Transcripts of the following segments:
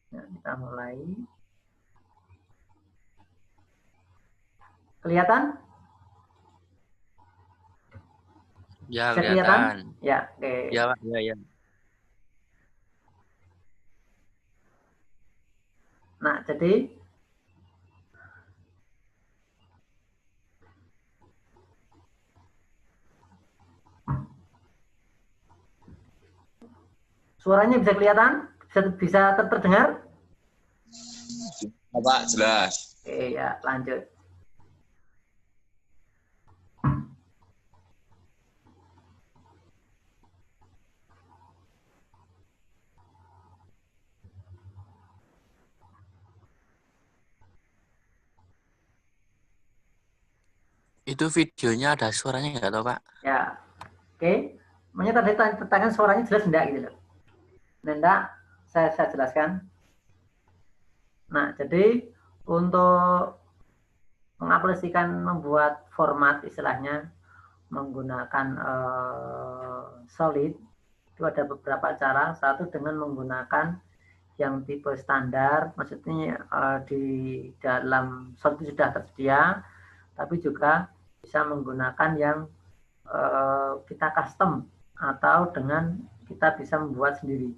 Nah, kita mulai. Kelihatan? Ya, Bisa kelihatan? kelihatan. Ya, oke. Ya, Pak. Ya, ya. Nah, jadi suaranya bisa kelihatan? Bisa terdengar? Pak, jelas. Oke, ya, lanjut. Itu videonya ada suaranya nggak tahu, Pak? Ya, oke. Makanya tadi pertanyaan suaranya jelas enggak gitu loh. Nah, enggak, saya jelaskan. Nah, jadi untuk mengaplikasikan membuat format istilahnya menggunakan solid itu ada beberapa cara. Satu dengan menggunakan yang tipe standar, maksudnya di dalam solid itu sudah tersedia, tapi juga bisa menggunakan yang kita custom atau dengan kita bisa membuat sendiri.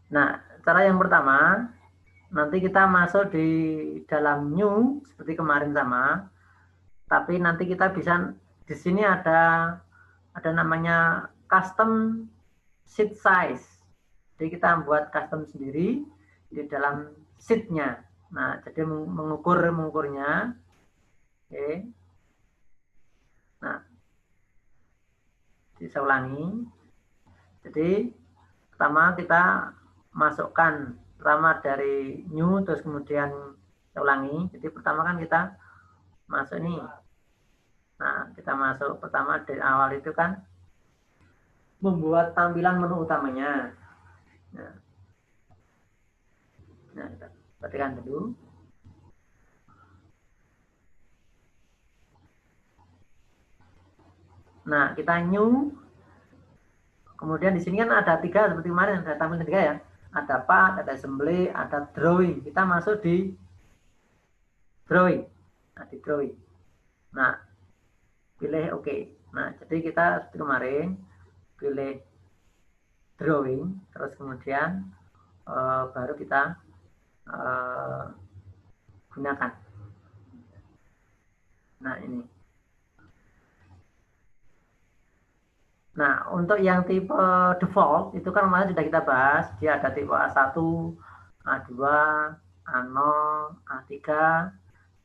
Nah, cara yang pertama, nanti kita masuk di dalam new seperti kemarin sama, tapi nanti kita bisa di sini ada namanya custom sheet size. Jadi kita buat custom sendiri di dalam sheet-nya. Nah, jadi mengukurnya. Oke. Nah, saya ulangi. Jadi pertama kita masukkan pertama dari new terus kemudian saya ulangi. Jadi pertama kan kita masuk nih. Nah, kita masuk pertama dari awal itu kan membuat tampilan menu utamanya. Nah, kita perhatikan dulu. Nah, kita new. Kemudian di sini kan ada tiga seperti kemarin ada tampilan tiga ya. Ada part, ada assembly, ada drawing. Kita masuk di drawing. Nah, di drawing. Nah, pilih oke. Nah, jadi kita seperti kemarin pilih drawing, terus kemudian baru kita gunakan. Nah, ini. Nah, untuk yang tipe default itu kan kemarin sudah kita bahas, dia ada tipe A1, A2, A0, A3.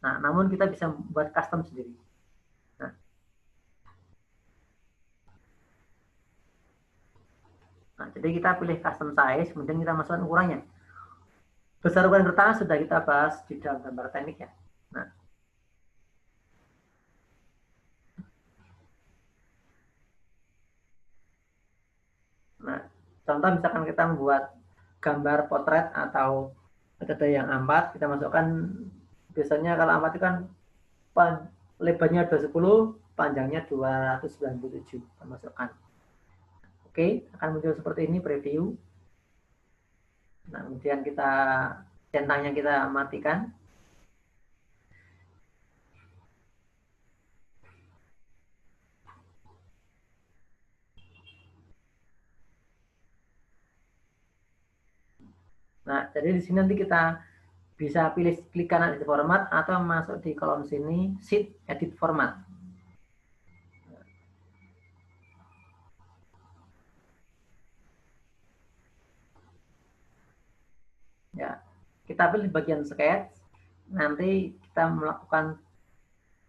Nah, namun kita bisa buat custom sendiri. Nah, jadi kita pilih custom size, kemudian kita masukkan ukurannya. Besar ukuran kertas sudah kita bahas di dalam gambar teknik ya. Nah, contoh misalkan kita membuat gambar potret atau metode yang A4, kita masukkan biasanya kalau A4 itu kan lebarnya 210, panjangnya 297, kita masukkan. Oke, akan muncul seperti ini preview. Nah, kemudian kita centangnya kita matikan. Nah, jadi di sini nanti kita bisa pilih klik kanan edit format atau masuk di kolom sini sheet edit format. Ya, kita pilih bagian sketch. Nanti kita melakukan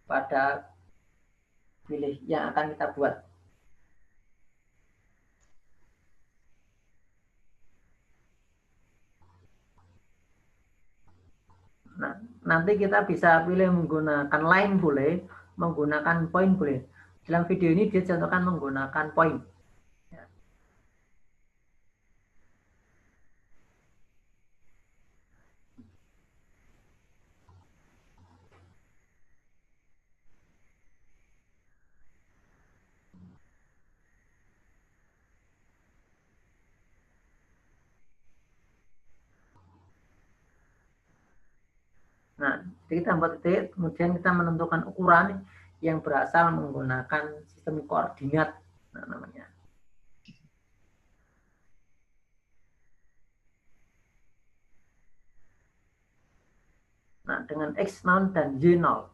pada pilih yang akan kita buat. Nah, nanti kita bisa pilih menggunakan line boleh, menggunakan point boleh. Dalam video ini dia contohkan menggunakan point. Jadi kita buat titik, kemudian kita menentukan ukuran yang berasal menggunakan sistem koordinat, namanya. Nah, dengan X0 dan Y0.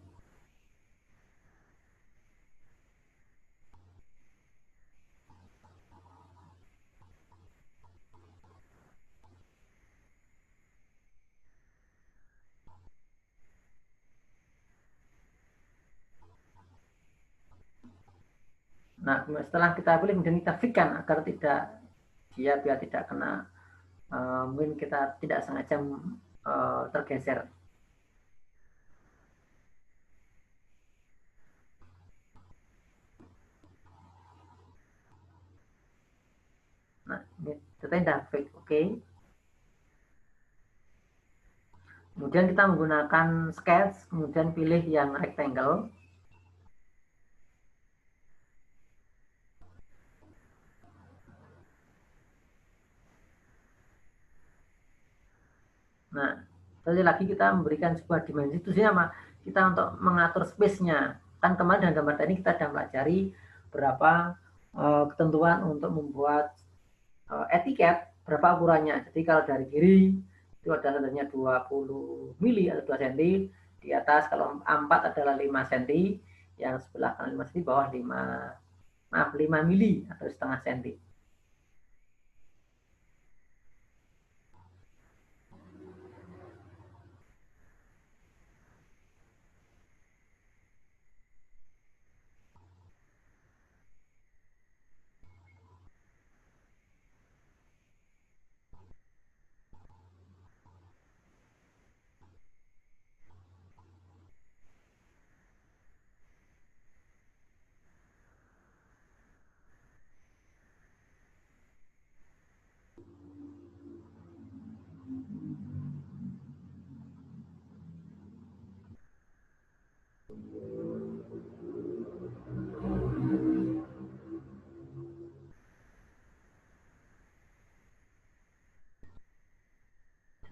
Nah, setelah kita pilih, kemudian kita fitkan agar tidak biar tidak kena, mungkin kita tidak sengaja tergeser. Nah, ini sudah fix, oke. Kemudian kita menggunakan sketch, kemudian pilih yang rectangle. Nah, sekali lagi kita memberikan sebuah dimensi, tujuannya apa? Kita untuk mengatur space-nya. Kan kemarin dengan gambar tadi kita sudah pelajari berapa ketentuan untuk membuat etiket, berapa ukurannya. Jadi kalau dari kiri itu ada standarnya 20 mili atau 2 cm, di atas kalau A4 adalah 5 cm, yang sebelah kanan 5 cm, bawah 5 mili atau setengah cm.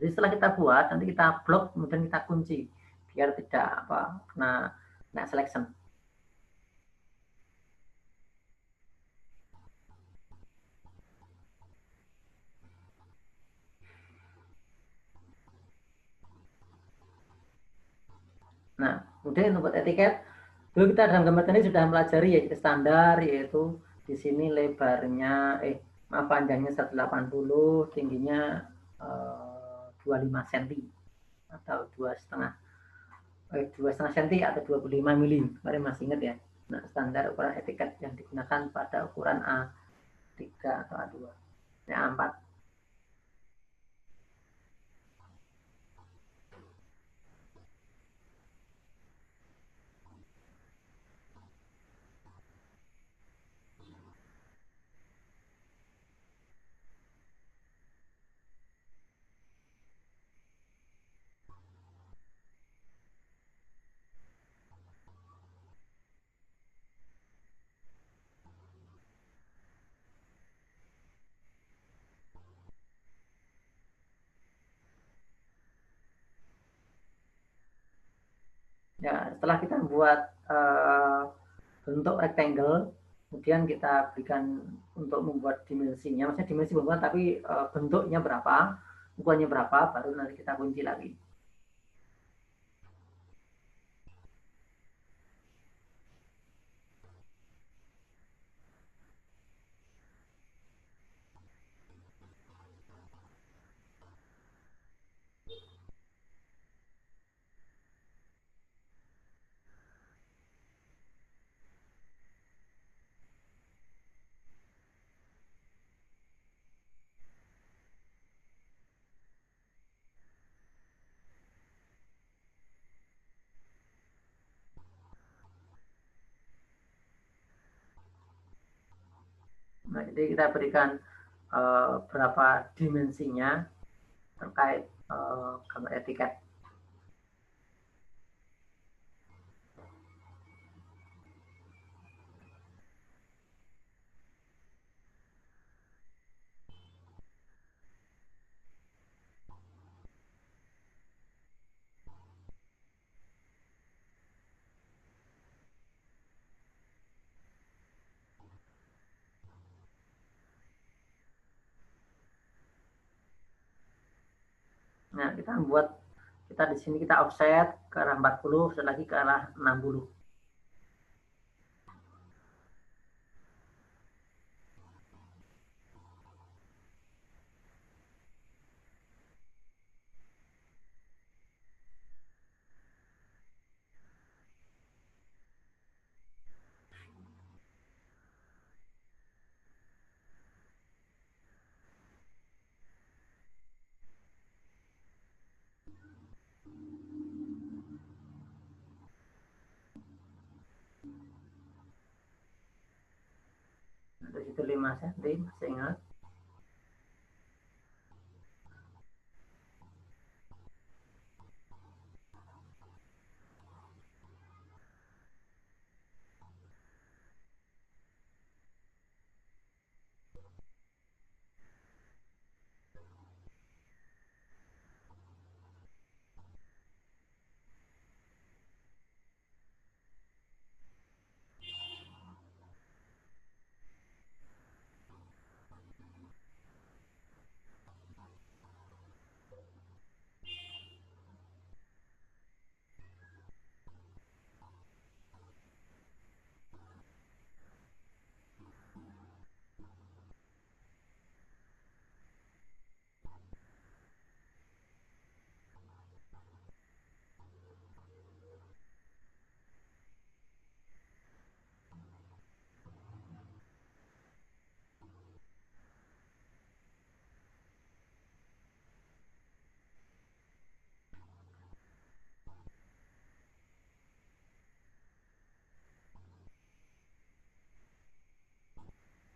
Jadi setelah kita buat, nanti kita blok, kemudian kita kunci biar tidak kena selection. Nah, kemudian untuk buat etiket, dulu kita dalam gambar tadi sudah pelajari ya standar, yaitu di sini lebarnya panjangnya 180, tingginya 25 cm atau 2,5 cm atau 25 mili. Kemarin masih ingat ya. Nah, standar ukuran etiket yang digunakan pada ukuran A3 atau A2. Ya, A4. Ya, setelah kita buat bentuk rectangle, kemudian kita berikan untuk membuat dimensinya, maksudnya dimensi membuat, tapi bentuknya berapa, ukurannya berapa, baru nanti kita kunci lagi. Nah, jadi kita berikan berapa dimensinya terkait gambar etiket. Nah, kita di sini kita offset ke arah 40, offset lagi ke arah 60. Dari situ 5 cm, masih ingat.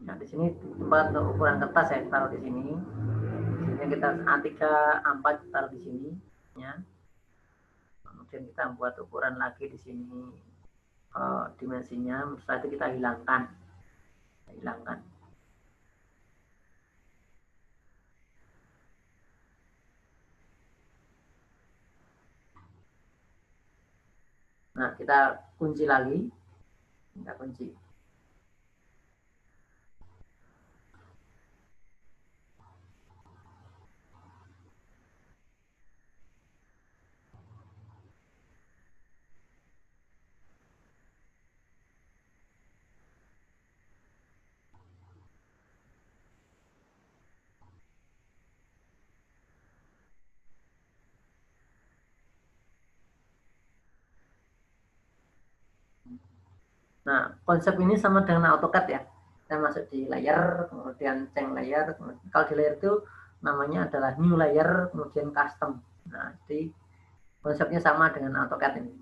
Nah, di sini tempat untuk ukuran kertas saya taruh di sini. Sini kita A3, A4 taruh di sini ya. Kemudian kita buat ukuran lagi di sini dimensinya. Setelah itu kita hilangkan. Nah, kita kunci lagi. Kita kunci. Nah, konsep ini sama dengan AutoCAD ya. Kita masuk di layer, kemudian change layer. Kalau di layer itu namanya adalah new layer, kemudian custom. Nah, jadi konsepnya sama dengan AutoCAD ini.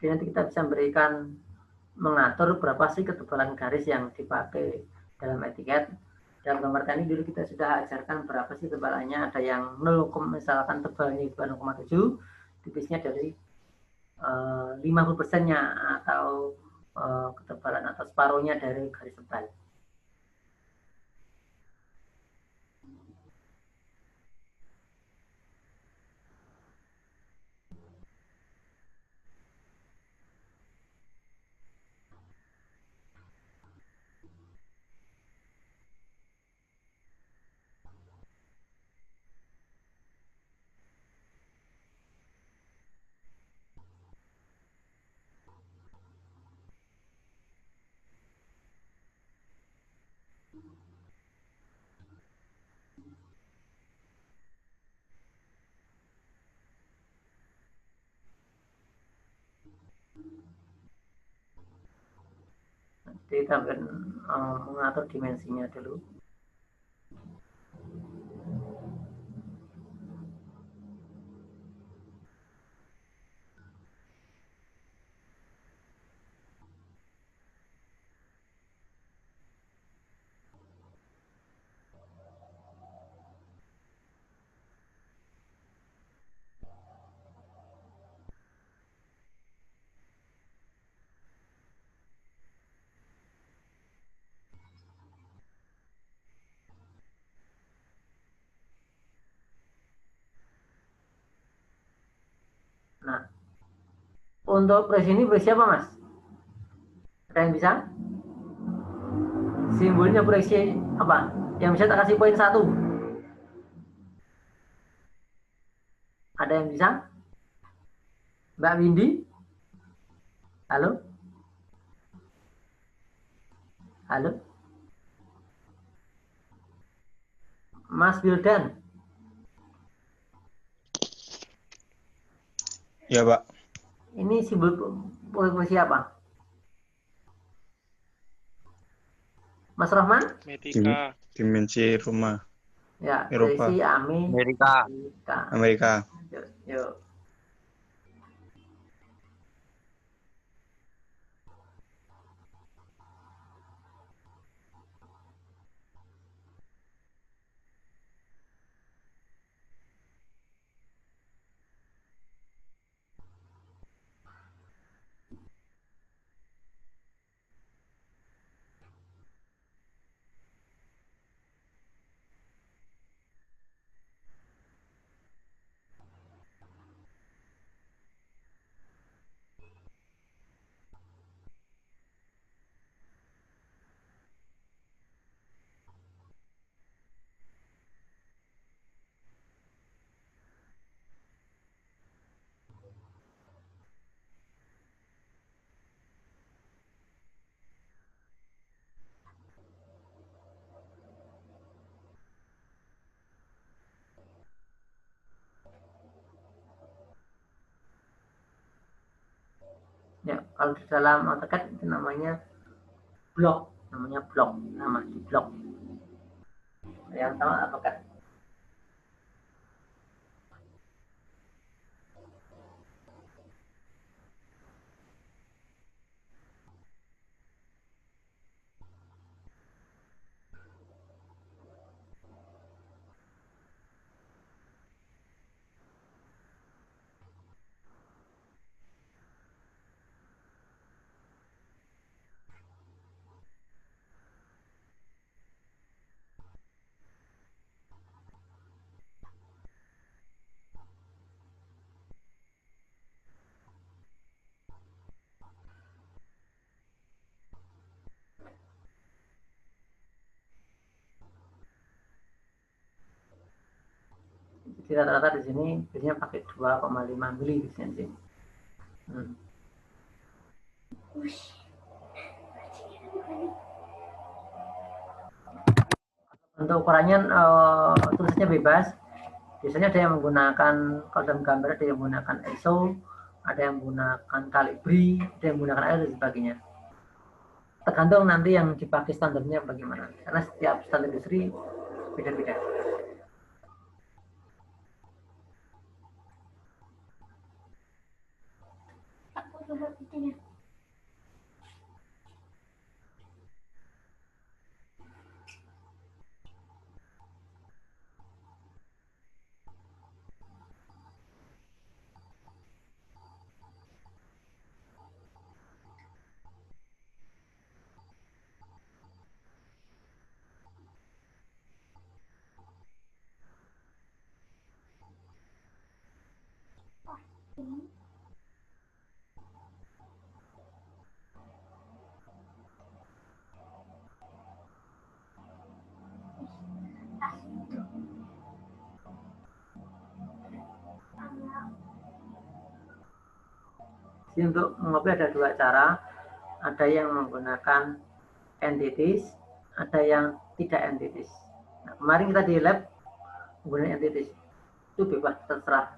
Jadi nanti kita bisa mengatur berapa sih ketebalan garis yang dipakai dalam etiket. Dalam gambar tadi dulu kita sudah ajarkan berapa sih tebalannya. Ada yang 0, misalkan tebalnya 0,7, tipisnya dari 50%-nya atau ketebalan atau separuhnya dari garis tebal. Jadi kita akan mengatur dimensinya dulu. untuk press ini press siapa Mas? Ada yang bisa? Simbolnya proyeksi apa? Yang bisa tak kasih poin 1. Ada yang bisa? Mbak Windy? Halo? Halo? Mas Wildan? Ya, Pak. Ini simbol proyeksi apa? Mas Rahman? Medica. Dimensi rumah Ya, Eropa. proyeksi Amerika. Amerika. Yuk, yuk. Ya, kalau di dalam AutoCAD itu namanya blok, nama di blok. Yang tahu AutoCAD. Jadi rata-rata di sini biasanya pakai 2,5 mili di sini. Untuk ukurannya tulisannya bebas. Biasanya ada yang menggunakan, kalau dalam gambar ada yang menggunakan ISO, ada yang menggunakan Calibri, ada yang menggunakan AIR dan sebagainya. Tergantung nanti yang dipakai standarnya bagaimana. Karena setiap standar industri beda-beda. Jadi untuk mengopi ada dua cara. Ada yang menggunakan entities, ada yang tidak entities. Nah, kemarin kita di lab menggunakan entities. Itu bebas, terserah.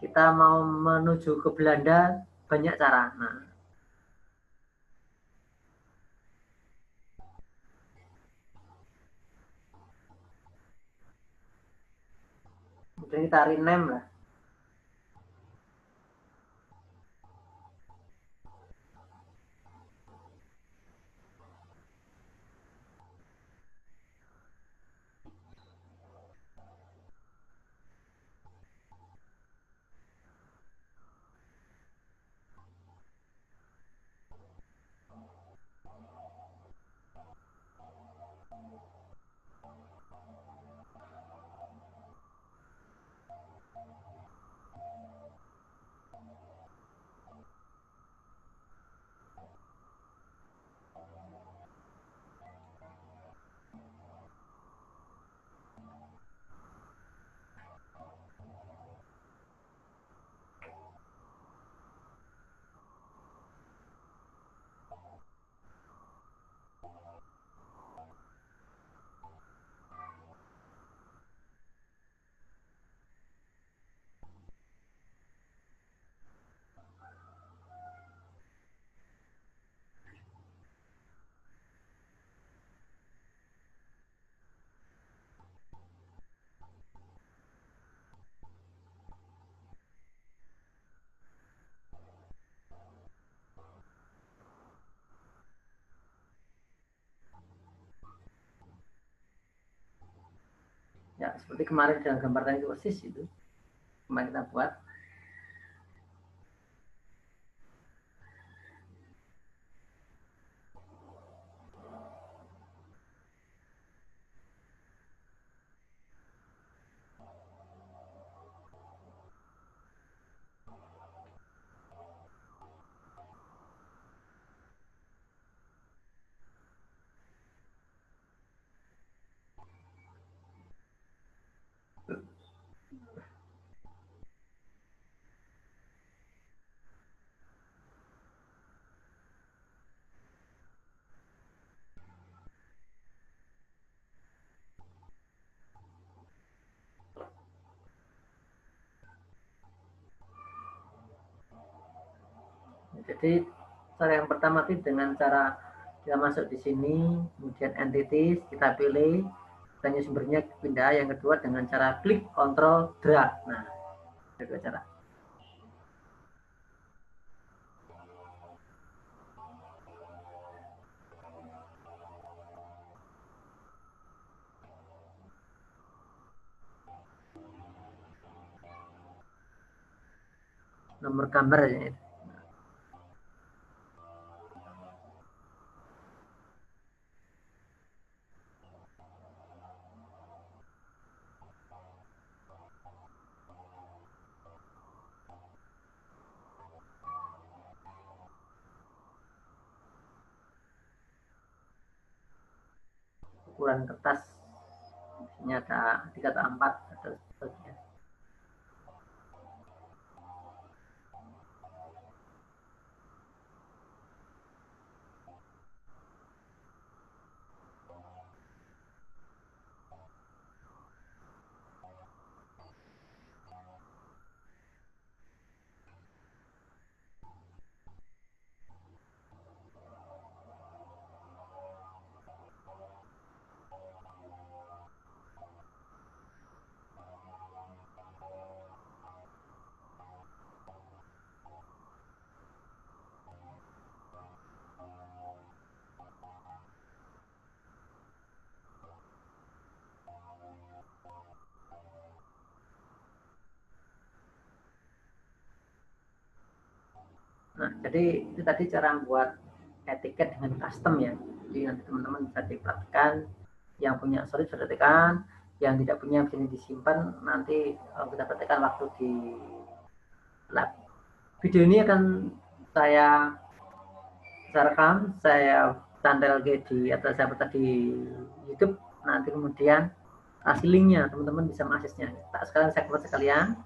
Kita mau menuju ke Belanda, banyak cara. Nah, kemudian kita rename lah. Ya, seperti kemarin dalam gambar tadi persis itu. Kemarin kita buat. Jadi cara yang pertama itu dengan cara kita masuk di sini, kemudian entities kita pilih, tanya sumbernya pindah. Yang kedua dengan cara klik Ctrl drag. Nah, ada dua cara. Nomor gambar ya. Ukuran kertas ini ada 3 atau 4 atau seterusnya. Nah, jadi itu tadi cara buat etiket dengan custom ya. Jadi nanti teman-teman bisa dipraktikkan, yang punya solid bisa praktikkan, yang tidak punya bisa disimpan, nanti kita praktikkan waktu di lab. Video ini akan saya rekam, saya tampil di atau saya putar di YouTube, nanti kemudian kasih linknya, teman-teman bisa mengaksesnya. Tak sekarang saya keluar sekalian.